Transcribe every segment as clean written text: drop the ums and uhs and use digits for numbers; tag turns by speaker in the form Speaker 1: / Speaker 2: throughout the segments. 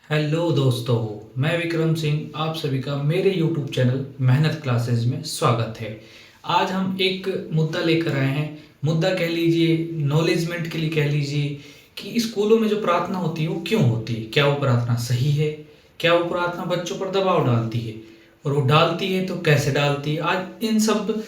Speaker 1: Hello दोस्तों, मैं विक्रम सिंह आप सभी का मेरे यूट्यूब चैनल मेहनत क्लासेस में स्वागत है। आज हम एक मुद्दा लेकर आए हैं। मुद्दा कह लीजिए, नॉलेजमेंट के लिए कह लीजिए कि स्कूलों में जो प्रार्थना होती है वो क्यों होती है, क्या वो प्रार्थना सही है, क्या वो प्रार्थना बच्चों पर दबाव डालती है, और वो डालती है तो कैसे डालती है। आज इन सब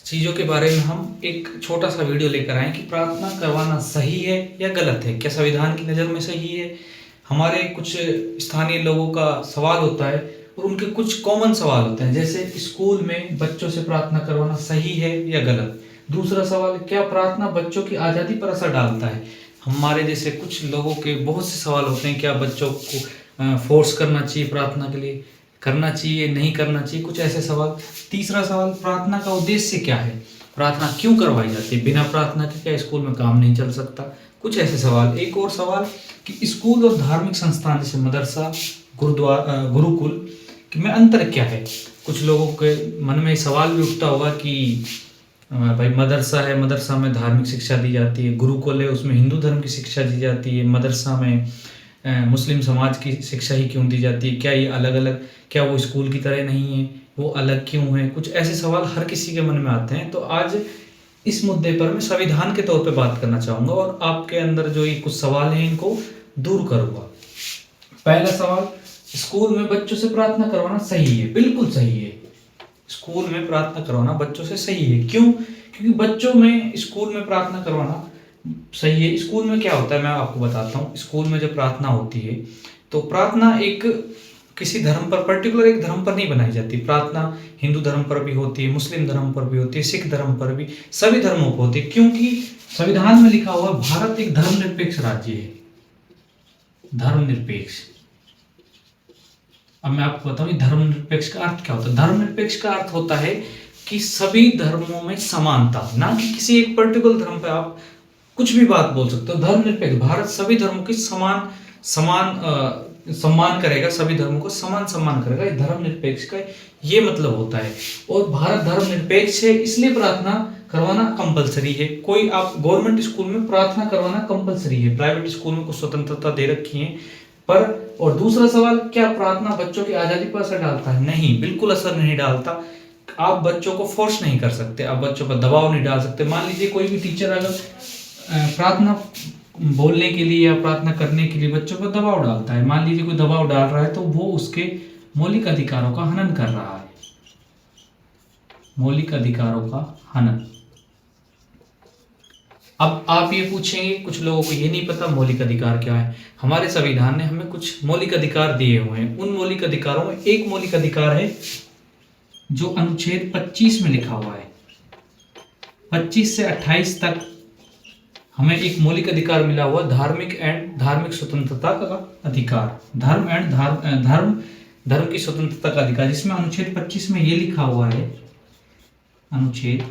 Speaker 1: चीज़ों के बारे में हम एक छोटा सा वीडियो लेकर आए कि प्रार्थना करवाना सही है या गलत है, क्या संविधान की नज़र में सही है। हमारे कुछ स्थानीय लोगों का सवाल होता है और उनके कुछ कॉमन सवाल होते हैं, जैसे स्कूल में बच्चों से प्रार्थना करवाना सही है या गलत। दूसरा सवाल, क्या प्रार्थना बच्चों की आज़ादी पर असर डालता है। हमारे जैसे कुछ लोगों के बहुत से सवाल होते हैं, क्या बच्चों को फोर्स करना चाहिए प्रार्थना के लिए, करना चाहिए नहीं करना चाहिए, कुछ ऐसे सवाल। तीसरा सवाल, प्रार्थना का उद्देश्य क्या है, प्रार्थना क्यों करवाई जाती है, बिना प्रार्थना के क्या स्कूल में काम नहीं चल सकता, कुछ ऐसे सवाल। एक और सवाल कि स्कूल और धार्मिक संस्थान जैसे मदरसा, गुरुद्वारा, गुरुकुल में अंतर क्या है। कुछ लोगों के मन में सवाल भी उठता होगा कि भाई मदरसा है, मदरसा में धार्मिक शिक्षा दी जाती है, गुरुकुल है उसमें हिंदू धर्म की शिक्षा दी जाती है, मदरसा में मुस्लिम समाज की शिक्षा ही क्यों दी जाती है, क्या ये अलग अलग, क्या वो स्कूल की तरह नहीं है, वो अलग क्यों है। कुछ ऐसे सवाल हर किसी के मन में आते हैं। तो आज इस मुद्दे पर मैं संविधान के तौर पे बात करना चाहूँगा और आपके अंदर जो ये कुछ सवाल हैं इनको दूर करूँगा। पहला सवाल, स्कूल में बच्चों से प्रार्थना करवाना सही है। बिल्कुल सही है, स्कूल में प्रार्थना करवाना बच्चों से सही है। क्यों? क्योंकि बच्चों में स्कूल में प्रार्थना करवाना सही है। स्कूल में क्या होता है मैं आपको बताता हूँ। स्कूल में जब प्रार्थना होती है तो प्रार्थना एक किसी धर्म पर, पर्टिकुलर एक धर्म पर नहीं बनाई जाती। प्रार्थना हिंदू धर्म पर भी होती है, मुस्लिम धर्म पर भी होती है, सिख धर्म पर भी, सभी धर्मों पर होती है। क्योंकि संविधान में लिखा हुआ भारत एक धर्मनिरपेक्ष राज्य है, धर्मनिरपेक्ष। अब मैं आपको बताऊं धर्मनिरपेक्ष का अर्थ क्या होता है। धर्मनिरपेक्ष का अर्थ होता है कि सभी धर्मों में समानता, ना कि किसी एक पर्टिकुलर धर्म पे आप कुछ भी बात बोल सकते हो। धर्मनिरपेक्ष, भारत सभी धर्मों की समान समान सम्मान करेगा, सभी धर्मों को समान सम्मान करेगा। ये धर्मनिरपेक्ष का ये मतलब होता है। और भारत धर्मनिरपेक्ष है इसलिए प्रार्थना करवाना कंपलसरी है। कोई आप गवर्नमेंट स्कूल में प्रार्थना करवाना कंपलसरी है, प्राइवेट स्कूल में कुछ स्वतंत्रता दे रखी है पर। और दूसरा सवाल, क्या प्रार्थना बच्चों की आजादी पर असर डालता है। नहीं, बिल्कुल असर नहीं डालता। आप बच्चों को फोर्स नहीं कर सकते, आप बच्चों पर दबाव नहीं डाल सकते। मान लीजिए कोई भी टीचर अगर प्रार्थना बोलने के लिए या प्रार्थना करने के लिए बच्चों पर दबाव डालता है, मान लीजिए कोई दबाव डाल रहा है, तो वो उसके मौलिक अधिकारों का हनन कर रहा है, मौलिक अधिकारों का हनन। अब आप ये पूछेंगे, कुछ लोगों को ये नहीं पता मौलिक अधिकार क्या है। हमारे संविधान ने हमें कुछ मौलिक अधिकार दिए हुए हैं। उन मौलिक अधिकारों में एक मौलिक अधिकार है जो अनुच्छेद 25 में लिखा हुआ है। 25 से 28 तक हमें एक मौलिक अधिकार मिला हुआ, धार्मिक स्वतंत्रता का अधिकार, धर्म की स्वतंत्रता का अधिकार, जिसमें अनुच्छेद 25 में ये लिखा हुआ है, अनुच्छेद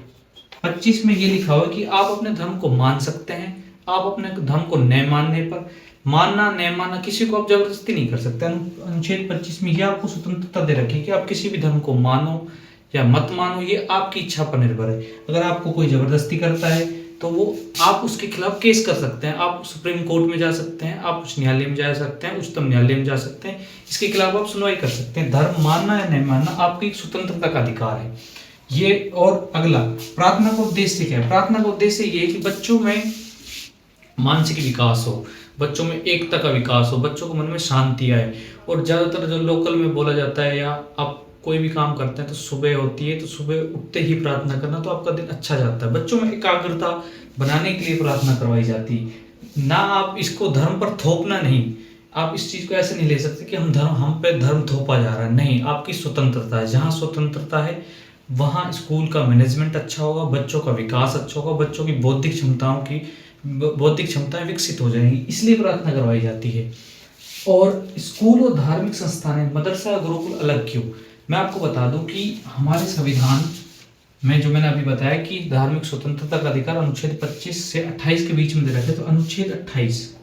Speaker 1: 25 में ये लिखा हुआ है कि आप अपने धर्म को मान सकते हैं। आप अपने धर्म को न मानने पर, मानना न मानना, किसी को आप जबरदस्ती नहीं कर सकते। अनुच्छेद 25 में ये आपको स्वतंत्रता दे रखी है कि आप किसी भी धर्म को मानो या मत मानो, ये आपकी इच्छा पर निर्भर है। अगर आपको कोई जबरदस्ती करता है तो वो आप उसके खिलाफ केस कर सकते हैं। आप सुप्रीम कोर्ट में जा सकते हैं, आप उच्च न्यायालय में जा सकते हैं, उच्चतम न्यायालय में जा सकते हैं, इसके खिलाफ आप सुनवाई कर सकते हैं। धर्म मानना या नहीं मानना आपकी स्वतंत्रता का अधिकार है ये। और अगला, प्रार्थना का उद्देश्य क्या है। प्रार्थना का उद्देश्य ये है कि बच्चों में मानसिक विकास हो, बच्चों में एकता का विकास हो, बच्चों को मन में शांति आए। और ज़्यादातर जो लोकल में बोला जाता है, या आप कोई भी काम करते हैं तो सुबह होती है, तो सुबह उठते ही प्रार्थना करना, तो आपका दिन अच्छा जाता है। बच्चों में एकाग्रता बनाने के लिए प्रार्थना करवाई जाती है। ना आप इसको धर्म पर थोपना नहीं, आप इस चीज़ को ऐसे नहीं ले सकते कि हम पे धर्म थोपा जा रहा है। नहीं, आपकी स्वतंत्रता है। जहाँ स्वतंत्रता है वहाँ स्कूल का मैनेजमेंट अच्छा होगा, बच्चों का विकास अच्छा होगा, बच्चों की बौद्धिक क्षमताएं विकसित हो जाएंगी, इसलिए प्रार्थना करवाई जाती है। और स्कूल और धार्मिक संस्थान, मदरसा और गुरुकुल अलग क्यों। मैं आपको बता दूं कि हमारे संविधान में जो मैंने अभी बताया कि धार्मिक स्वतंत्रता का अधिकार अनुच्छेद 25 से 28 के बीच में दे रखे, तो अनुच्छेद 28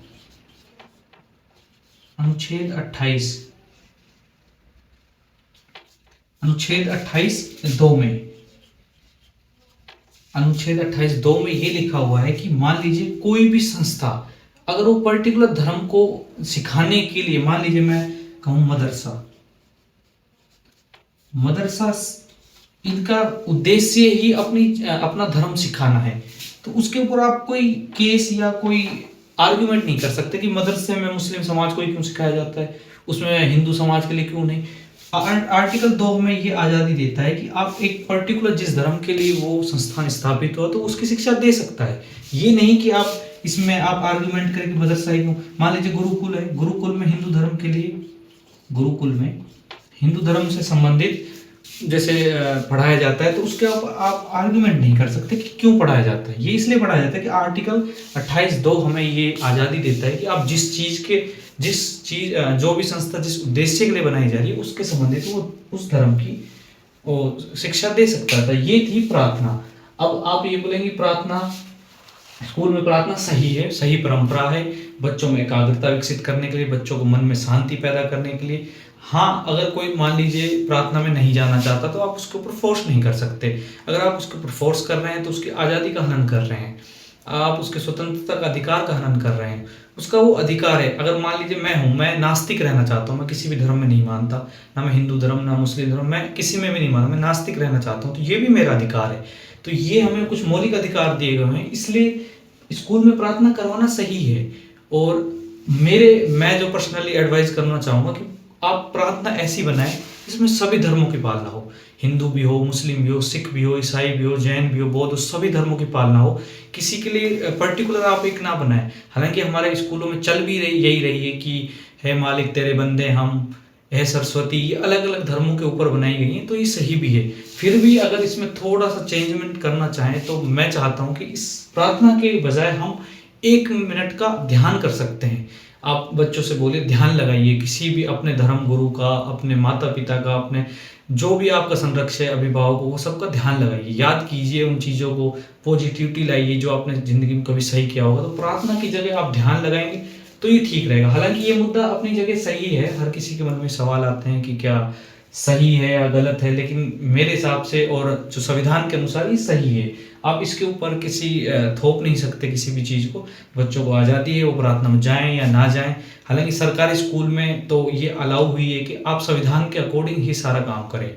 Speaker 1: अनुच्छेद 28(2) में ये लिखा हुआ है कि मान लीजिए कोई भी संस्था अगर वो पर्टिकुलर धर्म को सिखाने के लिए, मान लीजिए मैं कहूँ मदरसा, मदरसा इनका उद्देश्य ही अपना धर्म सिखाना है, तो उसके ऊपर आप कोई केस या कोई आर्ग्यूमेंट नहीं कर सकते कि मदरसे में मुस्लिम समाज को ही क्यों सिखाया जाता है, उसमें हिंदू समाज के लिए क्यों नहीं। आर्टिकल 2 में ये आज़ादी देता है कि आप एक पर्टिकुलर जिस धर्म के लिए वो संस्थान स्थापित हो तो उसकी शिक्षा दे सकता है। ये नहीं कि आप इसमें आप आर्ग्यूमेंट करें कि मदरसा ही क्यों। मान लीजिए गुरुकुल है, गुरुकुल में हिंदू धर्म के लिए, गुरुकुल में हिंदू धर्म से संबंधित जैसे पढ़ाया जाता है, तो उसके आप आर्ग्यूमेंट नहीं कर सकते कि क्यों पढ़ाया जाता है। ये इसलिए पढ़ाया जाता है कि आर्टिकल 28(2) हमें ये आज़ादी देता है कि आप जिस चीज जो भी संस्था जिस उद्देश्य के लिए बनाई जा रही है उसके संबंधित वो उस धर्म की वो शिक्षा दे सकता था। ये थी प्रार्थना। अब आप ये बोलेंगे प्रार्थना, स्कूल में प्रार्थना सही है, सही परंपरा है, बच्चों में एकाग्रता विकसित करने के लिए, बच्चों को मन में शांति पैदा करने के लिए। हाँ, अगर कोई मान लीजिए प्रार्थना में नहीं जाना चाहता तो आप उसके ऊपर फोर्स नहीं कर सकते। अगर आप उसके ऊपर फोर्स कर रहे हैं तो उसकी आज़ादी का हनन कर रहे हैं, आप उसके स्वतंत्रता का अधिकार का हनन कर रहे हैं। उसका वो अधिकार है। अगर मान लीजिए मैं नास्तिक रहना चाहता हूँ, मैं किसी भी धर्म में नहीं मानता, ना मैं हिंदू धर्म ना मुस्लिम धर्म, मैं किसी में भी नहीं मानता, मैं नास्तिक रहना चाहता हूँ, तो ये भी मेरा अधिकार है। तो ये हमें कुछ मौलिक अधिकार दिए गए हैं, इसलिए स्कूल में प्रार्थना करवाना सही है। और मैं जो पर्सनली एडवाइस करना चाहूँगा कि आप प्रार्थना ऐसी बनाएं जिसमें सभी धर्मों की पालना हो, हिंदू भी हो, मुस्लिम भी हो, सिख भी हो, ईसाई भी हो, जैन भी हो, बौद्ध, सभी धर्मों की पालना हो। किसी के लिए पर्टिकुलर आप एक ना बनाएं। हालांकि हमारे स्कूलों में चल भी यही रही है कि हे मालिक तेरे बंदे हम, हे सरस्वती, ये अलग अलग धर्मों के ऊपर बनाई गई हैं, तो ये सही भी है। फिर भी अगर इसमें थोड़ा सा चेंजमेंट करना चाहें तो मैं चाहता हूँ कि इस प्रार्थना के बजाय हम 1 मिनट का ध्यान कर सकते हैं। आप बच्चों से बोलिए ध्यान लगाइए किसी भी अपने धर्म गुरु का, अपने माता पिता का, अपने जो भी आपका संरक्षक है, अभिभावक को, वो सबका ध्यान लगाइए, याद कीजिए उन चीज़ों को, पॉजिटिविटी लाइए जो आपने ज़िंदगी में कभी सही किया होगा। तो प्रार्थना की जगह आप ध्यान लगाएंगे तो ये ठीक रहेगा। हालांकि ये मुद्दा अपनी जगह सही है, हर किसी के मन में सवाल आते हैं कि क्या सही है या गलत है, लेकिन मेरे हिसाब से और जो संविधान के अनुसार ये सही है। आप इसके ऊपर किसी थोप नहीं सकते किसी भी चीज़ को। बच्चों को आज़ादी है वो प्रार्थना में जाएं या ना जाएं। हालांकि सरकारी स्कूल में तो ये अलाउ हुई है कि आप संविधान के अकॉर्डिंग ही सारा काम करें।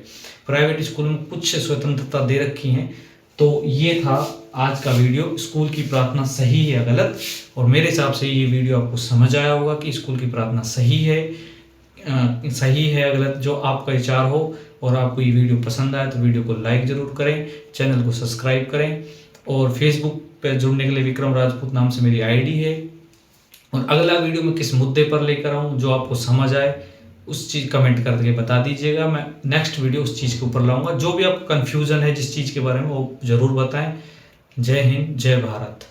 Speaker 1: प्राइवेट स्कूल में कुछ स्वतंत्रता दे रखी हैं। तो ये था आज का वीडियो, स्कूल की प्रार्थना सही है या गलत। और मेरे हिसाब से ये वीडियो आपको समझ आया होगा कि स्कूल की प्रार्थना सही है या गलत, जो आपका विचार हो। और आपको ये वीडियो पसंद आए तो वीडियो को लाइक ज़रूर करें, चैनल को सब्सक्राइब करें। और फेसबुक पे जुड़ने के लिए विक्रम राजपूत नाम से मेरी आईडी है। और अगला वीडियो मैं किस मुद्दे पर लेकर आऊँ जो आपको समझ आए उस चीज़ कमेंट करके बता दीजिएगा। मैं नेक्स्ट वीडियो उस चीज़ के ऊपर लाऊंगा। जो भी आपको कन्फ्यूज़न है जिस चीज़ के बारे में वो ज़रूर बताएं। जय हिंद, जय भारत।